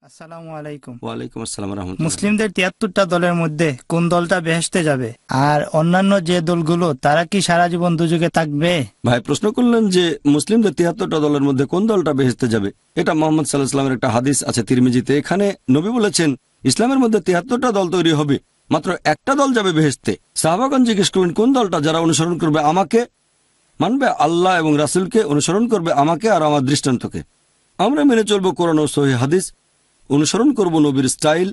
আসসালামু আলাইকুম। ওয়ালাইকুম আসসালাম রাহমাতুল্লাহ। মুসলিমদের ৭৩টা দলের মধ্যে কোন দলটা বেহেশতে যাবে? আর অন্যান্য যে দলগুলো তারা কি সারা জীবন দুযোগে থাকবে? ভাই প্রশ্ন করলেন যে মুসলিমদের ৭৩টা দলের মধ্যে কোন দলটা বেহেশতে যাবে। এটা মুহাম্মদ সাল্লাল্লাহু আলাইহি ওয়াসাল্লামের একটা হাদিস আছে তিরমিজিতে। এখানে নবী বলেছেন ইসলামের মধ্যে ৭৩টা দল তৈরি হবে, মাত্র একটা দল যাবে বেহেশতে। সাহাবাগণ জিজ্ঞেস করলেন কোন দলটা? যারা অনুসরণ করবে আমাকে, মানবে আল্লাহ এবং রাসূলকে, অনুসরণ করবে আমাকে আর আমার দৃষ্টান্তকে। আমরা মেনে চলবো কোরআন ও সহিহ হাদিস, অনুসরণ করব নবীর স্টাইল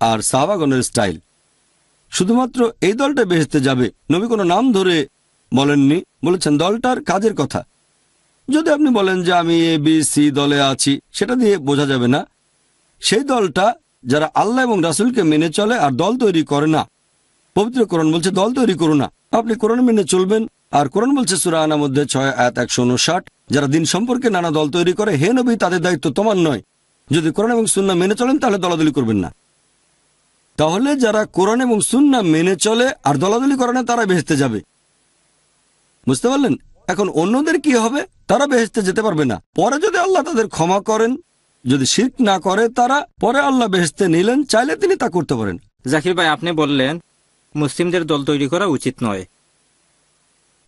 আর সাহাবাগণের স্টাইল। শুধুমাত্র এই দলটা বেহেশতে যাবে। নবী কোনো নাম ধরে বলেননি, বলেছেন দলটার কাজের কথা। যদি আপনি বলেন যে আমি এ বি সি দলে আছি, সেটা দিয়ে বোঝা যাবে না। সেই দলটা যারা আল্লাহ এবং রাসূলকে মেনে চলে আর দল তৈরি করে না। পবিত্র কোরআন বলছে দল তৈরি করো না, আপনি কোরআন মেনে চলবেন। আর কোরআন বলছে সূরা আনার মধ্যে ৬ আয়াত ১৫৯, যারা দিন সম্পর্কে নানা দল তৈরি করে, হে নবী তাদের দায়িত্ব তোমার নয়। যদি কোরআন এবং সুন্নাহ মেনে চলেন তাহলে দলাদলি করবেন না। তাহলে যারা কোরআন এবং সুন্নাহ মেনে চলে আর দলাদলি করে না তারা বেহেশতে যাবে। বুঝতে পারলেন? এখন অন্যদের কি হবে? তারা বেহেশতে যেতে পারবে না। পরে যদি আল্লাহ তাদের ক্ষমা করেন, যদি শিরক না করে তারা, পরে আল্লাহ বেহেশতে নিলেন, চাইলে তিনি তা করতে পারেন। জাকির ভাই, আপনি বললেন মুসলিমদের দল তৈরি করা উচিত নয়,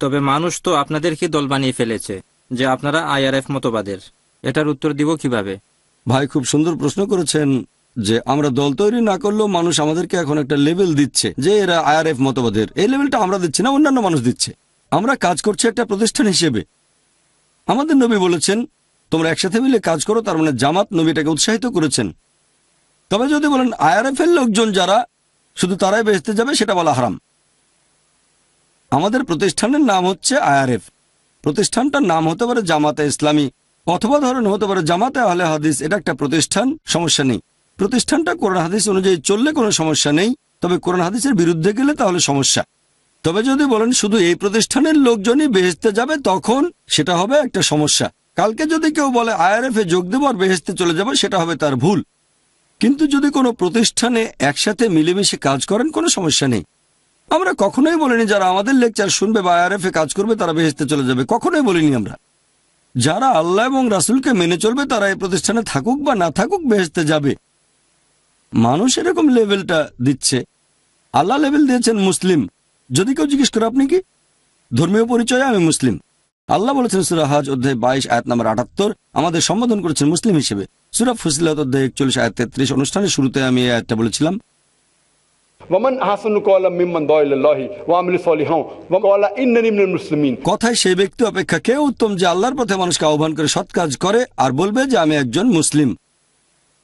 তবে মানুষ তো আপনাদেরকে দল বানিয়ে ফেলেছে যে আপনারা আইআরএফ মতবাদের। এটার উত্তর দিব কিভাবে? ভাই খুব সুন্দর প্রশ্ন করেছেন যে আমরা দল তৈরি না করলেও মানুষ আমাদেরকে এখন একটা লেভেল দিচ্ছে যে এরা আইআরএফ মতবাদের। এই লেভেলটা আমরা দিচ্ছি না, অন্যান্য মানুষ দিচ্ছে। আমরা কাজ করছি একটা প্রতিষ্ঠান হিসেবে। আমাদের নবী বলেছেন তোমরা একসাথে মিলে কাজ করো, তার মানে জামাত, নবী এটাকে উৎসাহিত করেছেন। তবে যদি বলেন আইআরএফ এর লোকজন যারা শুধু তারাই বেহেশতে যাবে, সেটা বলা হারাম। আমাদের প্রতিষ্ঠানের নাম হচ্ছে আইআরএফ। প্রতিষ্ঠানটার নাম হতে পারে জামাতে ইসলামী, অথবা ধরেন হতে পারে জামাতে আহলে হাদিস। এটা একটা প্রতিষ্ঠান, সমস্যা নেই। প্রতিষ্ঠানটা কোরআন হাদিস অনুযায়ী চললে কোনো সমস্যা নেই, তবে কোরআন হাদিসের বিরুদ্ধে গেলে তাহলে সমস্যা। তবে যদি বলেন শুধু এই প্রতিষ্ঠানের লোকজনই বেহেশতে যাবে, তখন সেটা হবে একটা সমস্যা। কালকে যদি কেউ বলে আইআরএফ এ যোগ দেব আর বেহেশতে চলে যাবে, সেটা হবে তার ভুল। কিন্তু যদি কোনো প্রতিষ্ঠানে একসাথে মিলেমিশে কাজ করেন, কোনো সমস্যা নেই। আমরা কখনোই বলিনি যারা আমাদের লেকচার শুনবে বা আইআরএফ এ কাজ করবে তারা বেহেশতে চলে যাবে, কখনোই বলিনি আমরা। যারা আল্লাহ এবং রাসূলকে মেনে চলবে তারা এই প্রতিষ্ঠানে থাকুক বা না থাকুক বেহেশতে যাবে। মানুষ এরকম লেভেলটা দিচ্ছে। আল্লাহ লেভেল দিয়েছেন মুসলিম। যদি কেউ জিজ্ঞেস করে আপনি কি ধর্মীয় পরিচয়ে, আমি মুসলিম। আল্লাহ বলেছেন সূরা হজ অধ্যায় ২২ আয়াত নম্বর ৭৮, আমাদের সম্বোধন করেছেন মুসলিম হিসেবে। সূরা ফুসিলাত অধ্যায় ৪১ আয়াত ৩৩, অনুষ্ঠানের শুরুতে আমি এই আয়াতটা বলেছিলাম। কথায় সেই ব্যক্তি অপেক্ষা কে উত্তম যে আল্লাহর পথে মানুষকে আহ্বান করে সৎ কাজ করে আর বলবে যে আমি একজন মুসলিম।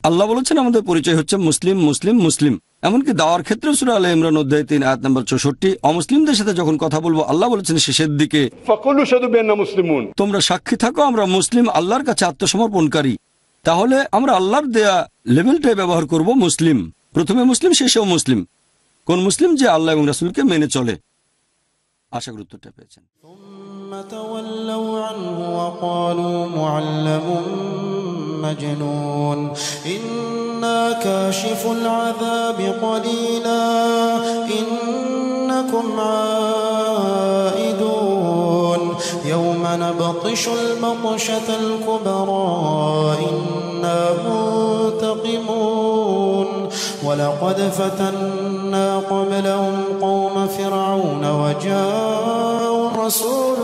আল্লাহ বলেছেন আমাদের পরিচয় হচ্ছে মুসলিম, মুসলিম, মুসলিম। এমনকি দাওয়ার ক্ষেত্রে সূরা আলে ইমরান অধ্যায় ৩ আয়াত নম্বর ৬৪, অমুসলিমদের সাথে যখন কথা বলবো, আল্লাহ বলেছেন শেষের দিকে তোমরা সাক্ষী থাকো আমরা মুসলিম, আল্লাহর কাছে আত্মসমর্পণকারী। তাহলে আমরা আল্লাহর দেয়া লেভেলটাই ব্যবহার করব, মুসলিম। প্রথমে মুসলিম, শেষেও মুসলিম। কোন মুসলিম? যে আল্লাহ এবং রাসূলকে মেনে চলে। আশা করি উত্তরটা পেয়েছেন। مجنون إنا كاشف العذاب قليلا إنكم عائدون يوم نبطش البطشة الكبرى إنا منتقمون ولقد فتنا قبلهم قوم فرعون وجاءوا رسول